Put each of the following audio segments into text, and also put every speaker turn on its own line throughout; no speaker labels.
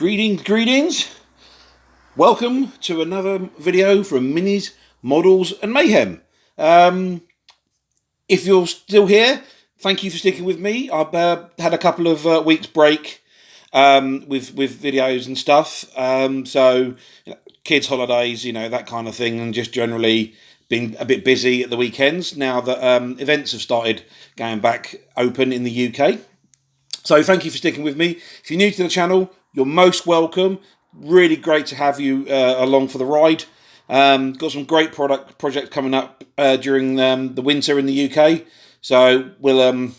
Greetings. Welcome to another video from Minis, Models and Mayhem. If you're still here, thank you for sticking with me. I've had a couple of weeks break with videos and stuff. So kids' holidays, that kind of thing, and just generally been a bit busy at the weekends now that events have started going back open in the UK. So thank you for sticking with me. If you're new to the channel, you're most welcome. Really great to have you along for the ride. Got some great projects coming up during the winter in the UK. So we'll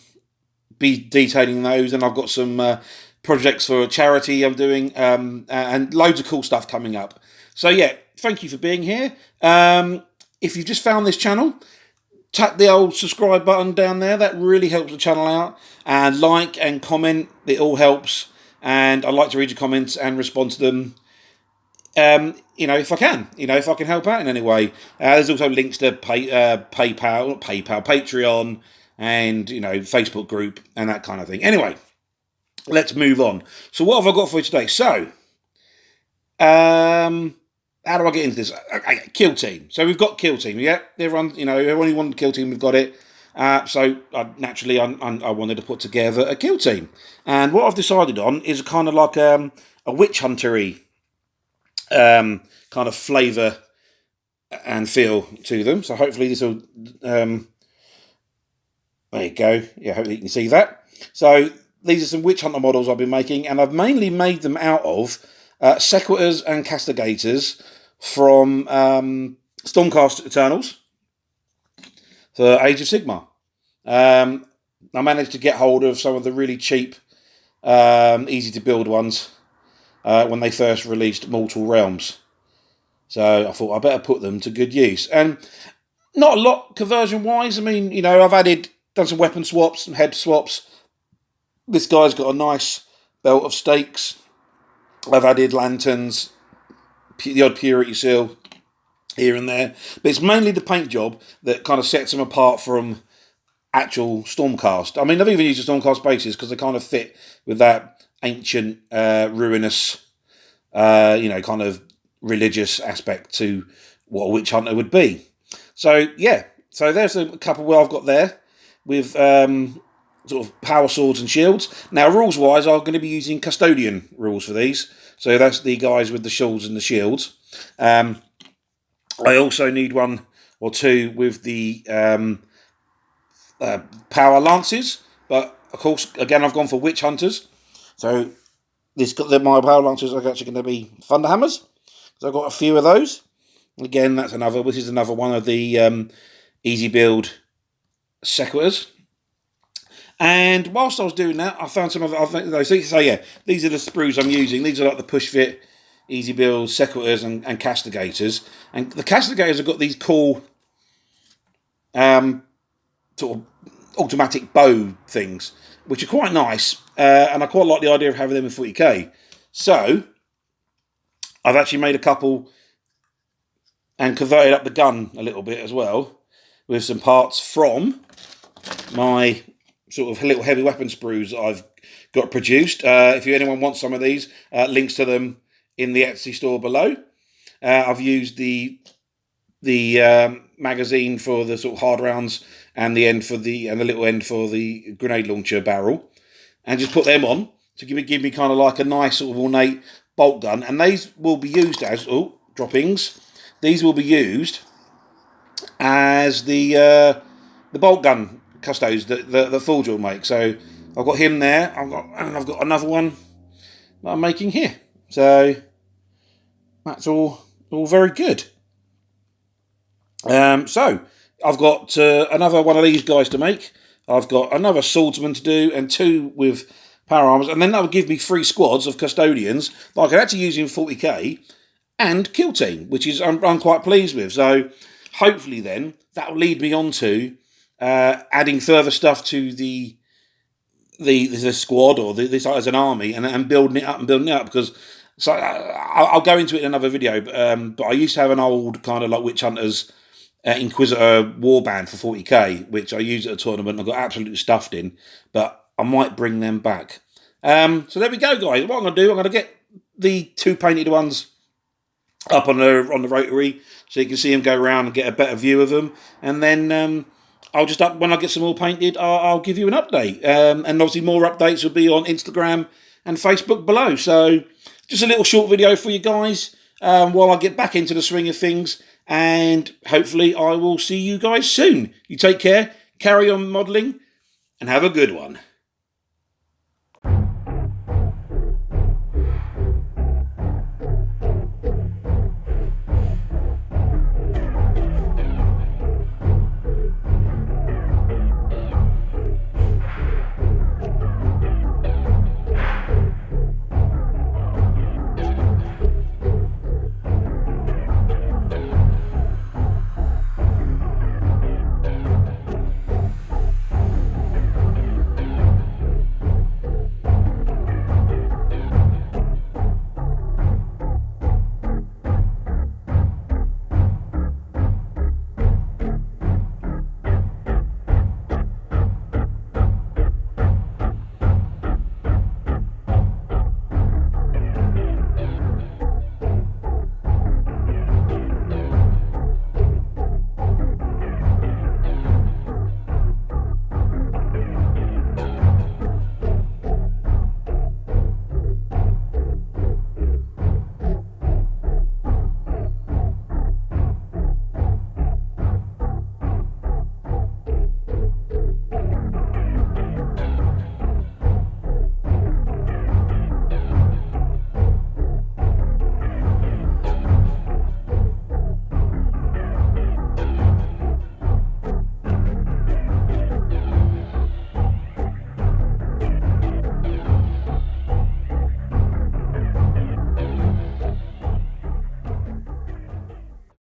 be detailing those. And I've got some projects for a charity I'm doing and loads of cool stuff coming up. So yeah, thank you for being here. If you've just found this channel, tap the old subscribe button down there. That really helps the channel out. And like and comment. It all helps. And I'd like to read your comments and respond to them, if I can. If I can help out in any way. There's also links to Patreon, and, Facebook group and that kind of thing. Anyway, let's move on. So what have I got for you today? So, how do I get into this? Okay, Kill Team. So we've got Kill Team. Yeah, everyone, everyone wanted Kill Team, we've got it. So naturally, I wanted to put together a Kill Team. And what I've decided on is kind of like a witch hunter-y kind of flavour and feel to them. So hopefully this will... there you go. Yeah, hopefully you can see that. So these are some witch hunter models I've been making, and I've mainly made them out of Sequitors and Castigators from Stormcast Eternals for Age of Sigmar. I managed to get hold of some of the really cheap, easy to build ones when they first released Mortal Realms. So I thought I better put them to good use. And not a lot conversion wise. I mean, I've done some weapon swaps, some head swaps. This guy's got a nice belt of stakes. I've added lanterns, the odd purity seal here and there. But it's mainly the paint job that kind of sets them apart from actual Stormcast. I mean, I've even used the Stormcast bases because they kind of fit with that ancient, ruinous, kind of religious aspect to what a witch hunter would be. So, yeah. So there's a couple where I've got there with sort of power swords and shields. Now, rules-wise, I'm going to be using custodian rules for these. So that's the guys with the swords and the shields. I also need one or two with the power lances, but of course, again, I've gone for witch hunters. So my power lancers are actually going to be thunderhammers. So I've got a few of those. Again, this is another one of the easy build Sequitors. And whilst I was doing that, I found some of those. So yeah, these are the sprues I'm using. These are like the push fit, easy build Sequitors and Castigators. And the Castigators have got these cool sort of automatic bow things, which are quite nice, and I quite like the idea of having them in 40k. So I've actually made a couple and converted up the gun a little bit as well with some parts from my sort of little heavy weapon sprues that I've got produced. If anyone wants some of these, links to them in the Etsy store below. I've used the magazine for the sort of hard rounds and the little end for the grenade launcher barrel, and just put them on to give me kind of like a nice sort of ornate bolt gun. And these will be used as droppings. These will be used as the bolt gun custos that Forge will make. So I've got him there. I've got another one that I'm making here. So that's all very good. So I've got another one of these guys to make. I've got another swordsman to do and two with power armors, and then that would give me 3 squads of custodians that I could actually use in 40k and Kill Team, which is I'm quite pleased with. So hopefully then that will lead me on to adding further stuff to the squad or this as an army and building it up because. So I'll go into it in another video, but I used to have an old kind of like Witch Hunters Inquisitor warband for 40k, which I used at a tournament and I got absolutely stuffed in, but I might bring them back. So there we go, guys. What I'm going to do, I'm going to get the 2 painted ones up on the rotary, so you can see them go around and get a better view of them. And then I'll just when I get some more painted, I'll give you an update. And obviously more updates will be on Instagram and Facebook below. So just a little short video for you guys while I get back into the swing of things. And hopefully I will see you guys soon. You take care, carry on modelling, and have a good one.